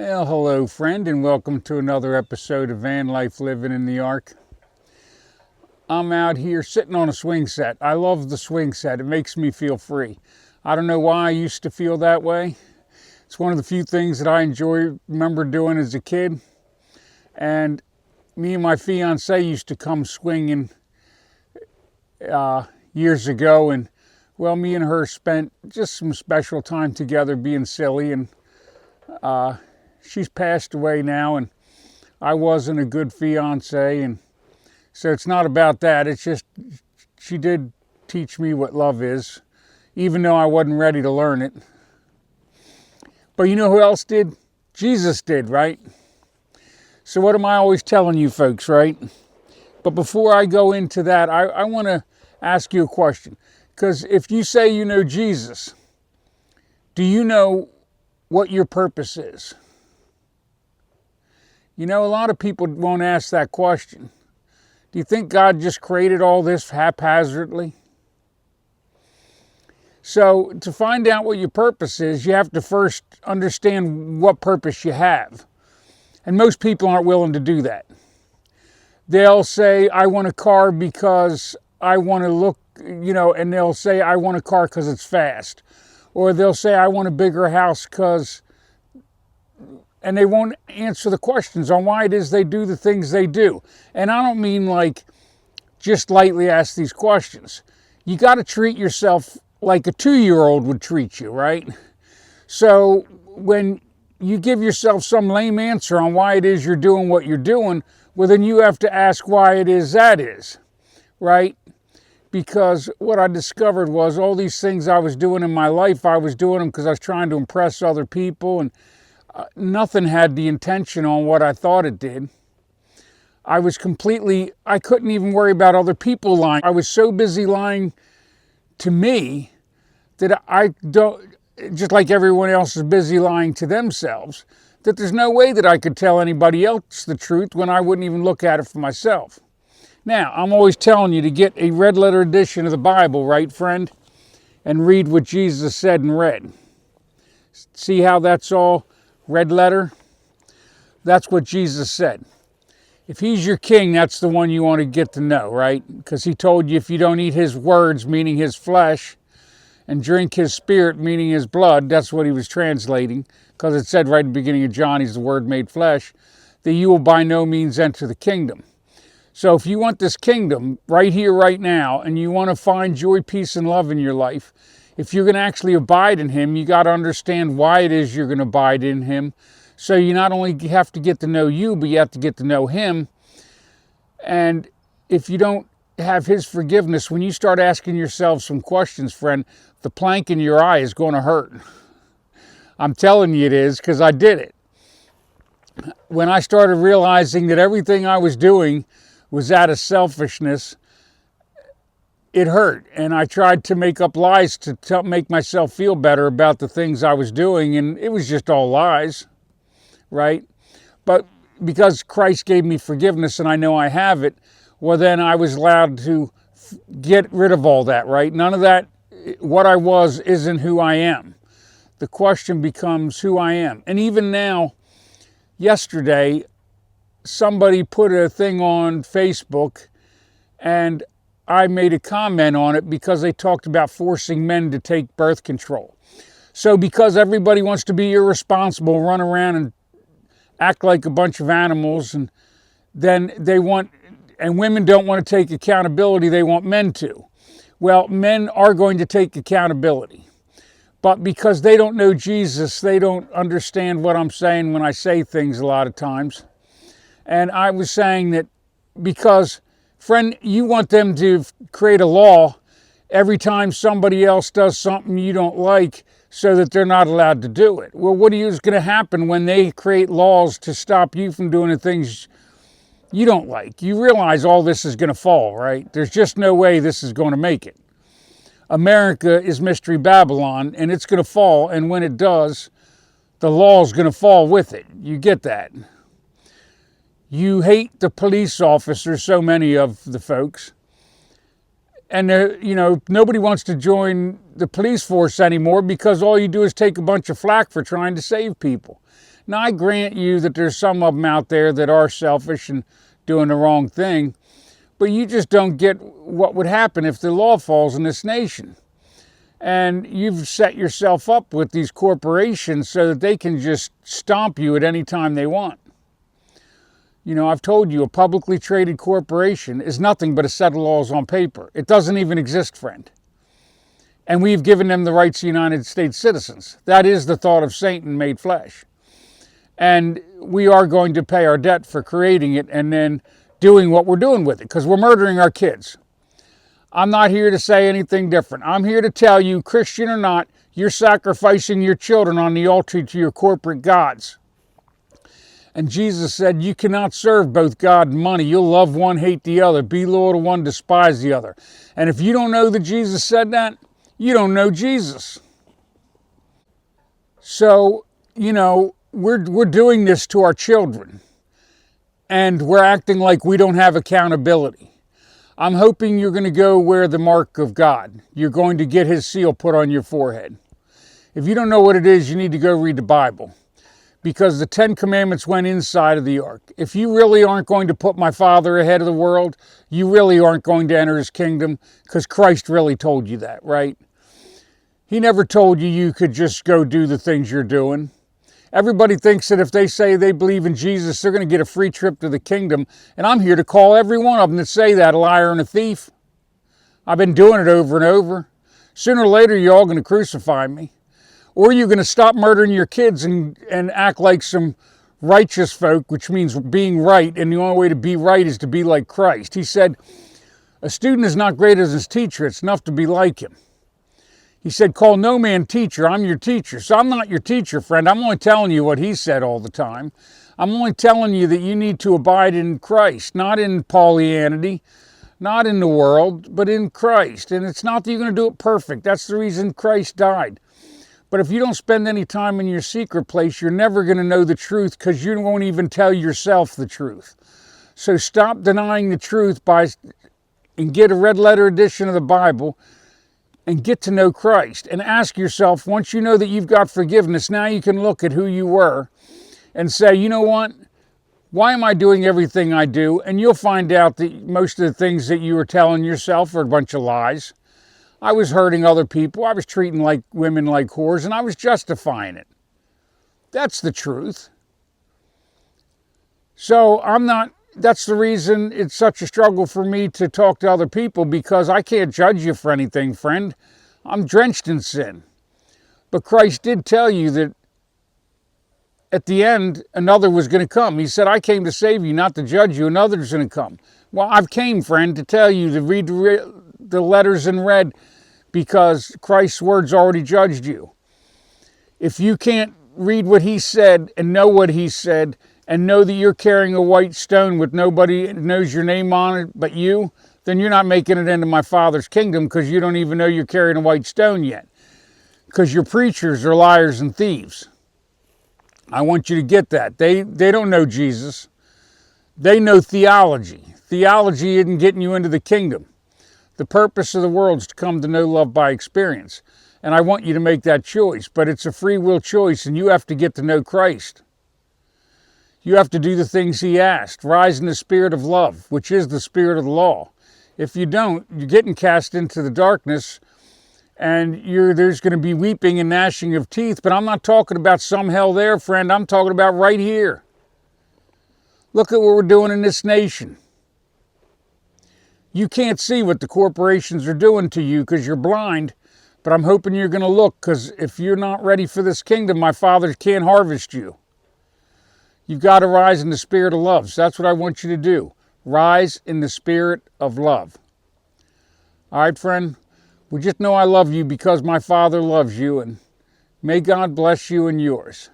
Well, hello, friend, and welcome to another episode of Van Life Living in the Ark. I'm out here sitting on a swing set. I love the swing set. It makes me feel free. I don't know why I used to feel that way. It's one of the few things that I remember doing as a kid. And me and my fiance used to come swinging years ago, and well, me and her spent just some special time together being silly, and she's passed away now, and I wasn't a good fiance, and so it's not about that. It's just she did teach me what love is, even though I wasn't ready to learn it. But you know who else did? Jesus did, right? So what am I always telling you folks, right? But before I go into that, I want to ask you a question. Because if you say you know Jesus, do you know what your purpose is? You know, a lot of people won't ask that question. Do you think God just created all this haphazardly? So to find out what your purpose is, you have to first understand what purpose you have. And most people aren't willing to do that. They'll say, I want a car because I want to look, and they'll say, I want a car because it's fast. Or they'll say, I want a bigger house because, and they won't answer the questions on why it is they do the things they do. And I don't mean like just lightly ask these questions. You got to treat yourself like a 2-year-old would treat you, right? So when you give yourself some lame answer on why it is you're doing what you're doing, well, then you have to ask why it is that is, right? Because what I discovered was all these things I was doing in my life, I was doing them because I was trying to impress other people, and nothing had the intention on what I thought it did. I couldn't even worry about other people lying. I was so busy lying to me that I don't, just like everyone else is busy lying to themselves, that there's no way that I could tell anybody else the truth when I wouldn't even look at it for myself. Now, I'm always telling you to get a red letter edition of the Bible, right, friend? And read what Jesus said in red. See how that's all red letter? That's what Jesus said. If he's your king, that's the one you want to get to know, right? Because he told you if you don't eat his words, meaning his flesh, and drink his spirit, meaning his blood, that's what he was translating, because it said right at the beginning of John, he's the word made flesh, that you will by no means enter the kingdom. So if you want this kingdom right here, right now, and you want to find joy, peace, and love in your life, if you're going to actually abide in him, you got to understand why it is you're going to abide in him. So you not only have to get to know you, but you have to get to know him. And if you don't have his forgiveness, when you start asking yourself some questions, friend, the plank in your eye is going to hurt. I'm telling you it is, because I did it. When I started realizing that everything I was doing was out of selfishness, it hurt. And I tried to make up lies to make myself feel better about the things I was doing, and it was just all lies, right? But because Christ gave me forgiveness and I know I have it, well, then I was allowed to get rid of all that, right? None of that, what I was, isn't who I am. The question becomes who I am. And even now, yesterday, somebody put a thing on Facebook, and I made a comment on it because they talked about forcing men to take birth control. So because everybody wants to be irresponsible, run around and act like a bunch of animals, and then and women don't want to take accountability, they want men to. Well, men are going to take accountability. But because they don't know Jesus, they don't understand what I'm saying when I say things a lot of times. And I was saying that because, friend, you want them to create a law every time somebody else does something you don't like so that they're not allowed to do it. Well, what is going to happen when they create laws to stop you from doing the things you don't like? You realize all this is going to fall, right? There's just no way this is going to make it. America is Mystery Babylon, and it's going to fall, and when it does, the law is going to fall with it. You get that? You hate the police officers, so many of the folks, and nobody wants to join the police force anymore because all you do is take a bunch of flack for trying to save people. Now, I grant you that there's some of them out there that are selfish and doing the wrong thing, but you just don't get what would happen if the law falls in this nation. And you've set yourself up with these corporations so that they can just stomp you at any time they want. You know, I've told you, a publicly traded corporation is nothing but a set of laws on paper. It doesn't even exist, friend. And we've given them the rights of United States citizens. That is the thought of Satan made flesh. And we are going to pay our debt for creating it and then doing what we're doing with it, because we're murdering our kids. I'm not here to say anything different. I'm here to tell you, Christian or not, you're sacrificing your children on the altar to your corporate gods. And Jesus said, you cannot serve both God and money. You'll love one, hate the other. Be loyal to one, despise the other. And if you don't know that Jesus said that, you don't know Jesus. So, you know, we're doing this to our children. And we're acting like we don't have accountability. I'm hoping you're going to go wear the mark of God. You're going to get his seal put on your forehead. If you don't know what it is, you need to go read the Bible, because the 10 Commandments went inside of the ark. If you really aren't going to put my Father ahead of the world, you really aren't going to enter his kingdom, because Christ really told you that, right? He never told you you could just go do the things you're doing. Everybody thinks that if they say they believe in Jesus, they're going to get a free trip to the kingdom. And I'm here to call every one of them that say that a liar and a thief. I've been doing it over and over. Sooner or later, you're all going to crucify me. Or you're going to stop murdering your kids and act like some righteous folk, which means being right. And the only way to be right is to be like Christ. He said, a student is not greater than his teacher. It's enough to be like him. He said, call no man teacher, I'm your teacher. So I'm not your teacher, friend. I'm only telling you what he said all the time. I'm only telling you that you need to abide in Christ, not in Pollyanity, not in the world, but in Christ. And it's not that you're going to do it perfect. That's the reason Christ died. But if you don't spend any time in your secret place, you're never going to know the truth, because you won't even tell yourself the truth. So stop denying the truth and get a red letter edition of the Bible and get to know Christ, and ask yourself, once you know that you've got forgiveness, now you can look at who you were and say, you know what? Why am I doing everything I do? And you'll find out that most of the things that you were telling yourself are a bunch of lies. I was hurting other people. I was treating women like whores, and I was justifying it. That's the truth. So that's the reason it's such a struggle for me to talk to other people, because I can't judge you for anything, friend. I'm drenched in sin. But Christ did tell you that at the end, another was going to come. He said, I came to save you, not to judge you. Another's going to come. Well, I've came, friend, to tell you to read the letters in red, because Christ's words already judged you. If you can't read what he said and know what he said, and know that you're carrying a white stone with nobody knows your name on it but you, then you're not making it into my Father's kingdom, because you don't even know you're carrying a white stone yet. Because your preachers are liars and thieves. I want you to get that. They don't know Jesus. They know theology. Theology isn't getting you into the kingdom. The purpose of the world is to come to know love by experience. And I want you to make that choice. But it's a free will choice, and you have to get to know Christ. You have to do the things he asked. Rise in the spirit of love, which is the spirit of the law. If you don't, you're getting cast into the darkness, and there's going to be weeping and gnashing of teeth. But I'm not talking about some hell there, friend. I'm talking about right here. Look at what we're doing in this nation. You can't see what the corporations are doing to you because you're blind, but I'm hoping you're going to look, because if you're not ready for this kingdom, my Father can't harvest you. You've got to rise in the spirit of love. So that's what I want you to do. Rise in the spirit of love. All right, friend? Well, just know I love you because my Father loves you, and may God bless you and yours.